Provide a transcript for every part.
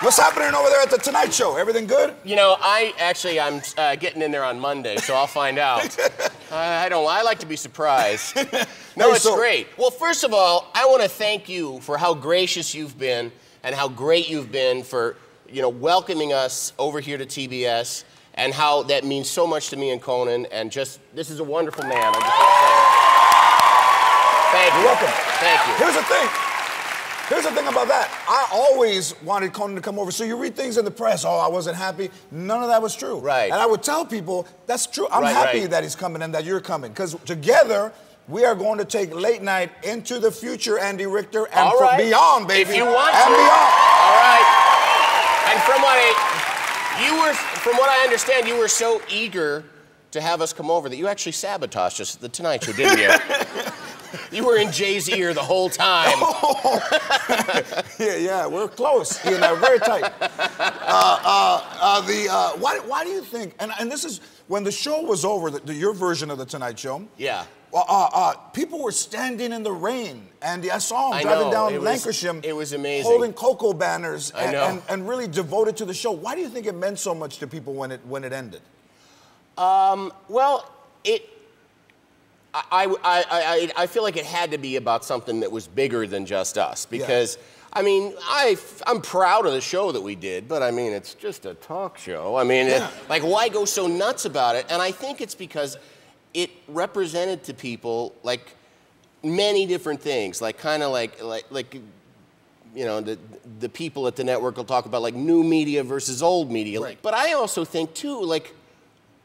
What's happening over there at the Tonight Show? Everything good? You know, I'm getting in there on Monday, so I'll find out. I like to be surprised. No, it's great. Well, first of all, I want to thank you for how gracious you've been and how great you've been for, welcoming us over here to TBS, and how that means so much to me and Conan, and just, this is a wonderful man. I just want to say that. Thank you. You're welcome. Thank you. Here's the thing about that. I always wanted Conan to come over. So you read things in the press, oh, I wasn't happy. None of that was true. Right. And I would tell people, that's true. I'm happy that he's coming and that you're coming. Because together, we are going to take late night into the future, Andy Richter, and beyond, baby. If you want and to. beyond. All right. And from what I understand, you were so eager to have us come over that you actually sabotaged us at the Tonight Show, didn't you? You were in Jay's ear the whole time. Oh. yeah, we're close. You know, very tight. Why do you think? And this is when the show was over, your version of the Tonight Show. Yeah. People were standing in the rain, and I saw them driving down Lancashire. It was amazing. Holding cocoa banners and really devoted to the show. Why do you think it meant so much to people when it ended? Well, I feel like it had to be about something that was bigger than just us, because I mean, I'm proud of the show that we did, but I mean, it's just a talk show. I mean, like, why go so nuts about it? And I think it's because it represented to people like many different things, like kind of like the people at the network will talk about like new media versus old media. Right. But I also think too, like,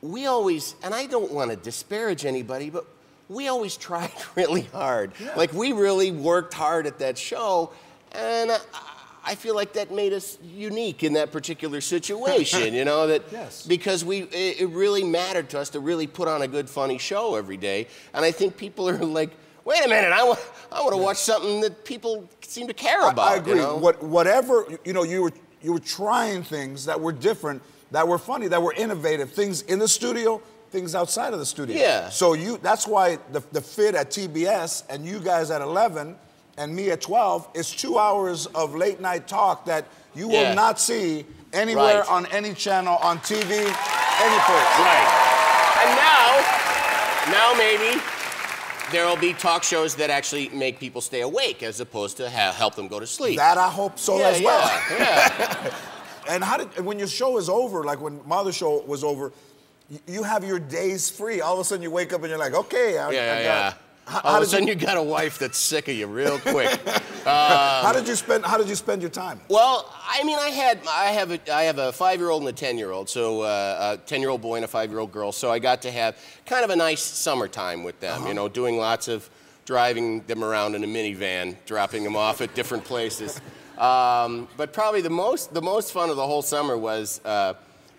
we always, and I don't want to disparage anybody, but we always tried really hard. Yeah. Like, we really worked hard at that show, and I feel like that made us unique in that particular situation, because it really mattered to us to really put on a good, funny show every day. And I think people are like, wait a minute, I want to watch something that people seem to care about. I agree. Whatever, you were trying things that were different, that were funny, that were innovative, things in the studio, things outside of the studio. Yeah. So that's why the fit at TBS and you guys at 11 and me at 12 is 2 hours of late night talk that you will not see anywhere on any channel, on TV, anyplace. Right. And now maybe there will be talk shows that actually make people stay awake as opposed to help them go to sleep. That I hope so as well. Yeah. And when your show is over, like when my other show was over, you have your days free. All of a sudden you wake up and you're like, okay, I got. All of a sudden you got a wife that's sick of you real quick. How did you spend your time? Well, I mean, I have a 5-year-old and a 10-year-old, so a 10-year-old boy and a 5-year-old girl. So I got to have kind of a nice summertime with them. Doing lots of driving them around in a minivan, dropping them off at different places. But probably the most fun of the whole summer was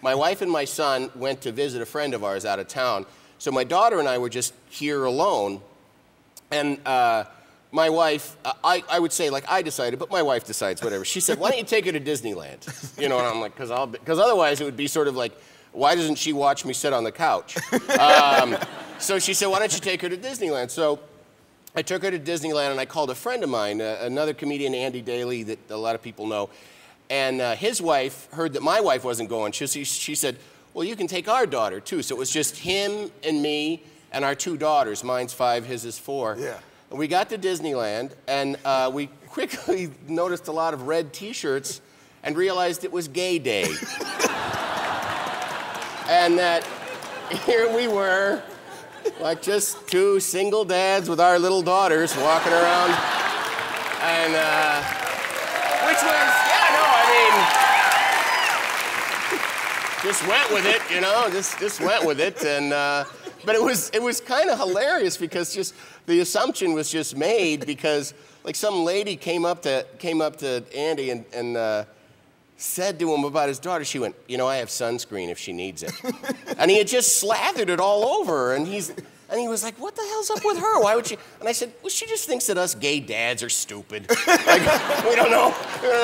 my wife and my son went to visit a friend of ours out of town. So my daughter and I were just here alone. And my wife, I would say, like, I decided, but my wife decides, whatever. She said, why don't you take her to Disneyland? And I'm like, because otherwise it would be sort of like, why doesn't she watch me sit on the couch? So she said, why don't you take her to Disneyland? So I took her to Disneyland, and I called a friend of mine, another comedian, Andy Daly, that a lot of people know. And his wife heard that my wife wasn't going. She said, well, you can take our daughter, too. So it was just him and me and our 2 daughters. Mine's 5, his is 4. Yeah. And we got to Disneyland, and we quickly noticed a lot of red T-shirts and realized it was gay day. And that here we were, like just 2 single dads with our little daughters walking around. And, which was, just went with it, just went with it. And, but it was kind of hilarious because just the assumption was just made because like some lady came up to Andy and said to him about his daughter. She went, I have sunscreen if she needs it. And he had just slathered it all over, and he was like, what the hell's up with her? Why would she? And I said, well, she just thinks that us gay dads are stupid. Like, we don't know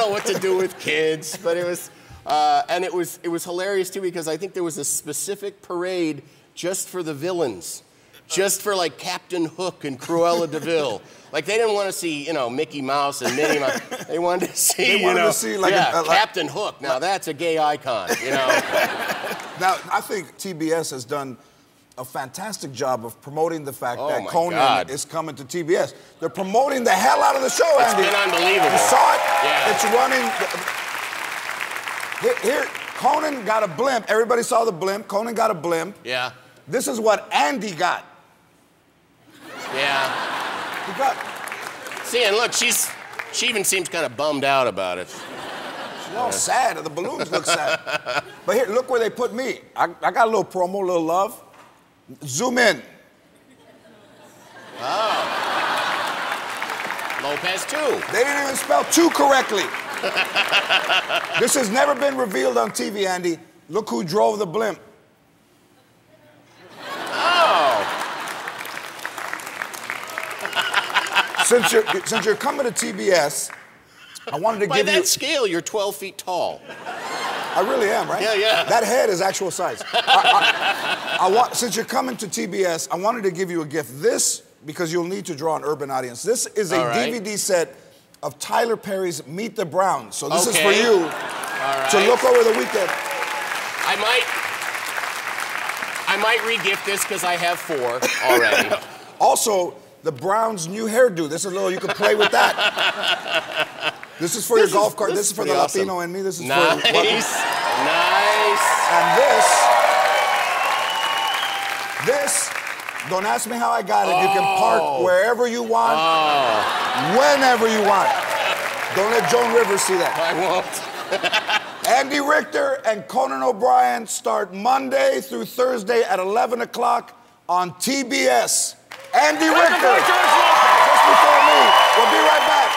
what to do with kids. But it was, and it was hilarious too because I think there was a specific parade just for the villains. just for like Captain Hook and Cruella de Vil. Like they didn't want to see, you know, Mickey Mouse and Minnie Mouse. They wanted to see, Captain Hook. Now that's a gay icon, you know. Now I think TBS has done a fantastic job of promoting the fact that Conan is coming to TBS. They're promoting the hell out of the show, Andy. It's been unbelievable. You saw it? Yeah. It's running. Here, Conan got a blimp. Everybody saw the blimp. Conan got a blimp. Yeah. This is what Andy got. Yeah. He got. See, and look, she even seems kind of bummed out about it. She's all sad. The balloons look sad. But here, look where they put me. I got a little promo, a little love. Zoom in. Oh. Lopez, too. They didn't even spell two correctly. This has never been revealed on TV, Andy. Look who drove the blimp. Oh. Since you're coming to TBS, I wanted to give you... By that scale, you're 12 feet tall. I really am, right? Yeah, yeah. That head is actual size. Since you're coming to TBS, I wanted to give you a gift. This, because you'll need to draw an urban audience. This is a DVD set of Tyler Perry's Meet the Browns. So this is for you to look over the weekend. I might re-gift this because I have 4 already. Also, the Browns' new hairdo. This is a little, you can play with that. This is for your golf cart. This is for the Latino and me. This is nice. for... Nice. And this, don't ask me how I got it. You can park wherever you want, whenever you want. Don't let Joan Rivers see that. I won't. Andy Richter and Conan O'Brien start Monday through Thursday at 11 o'clock on TBS. Andy Richter, just before me. We'll be right back.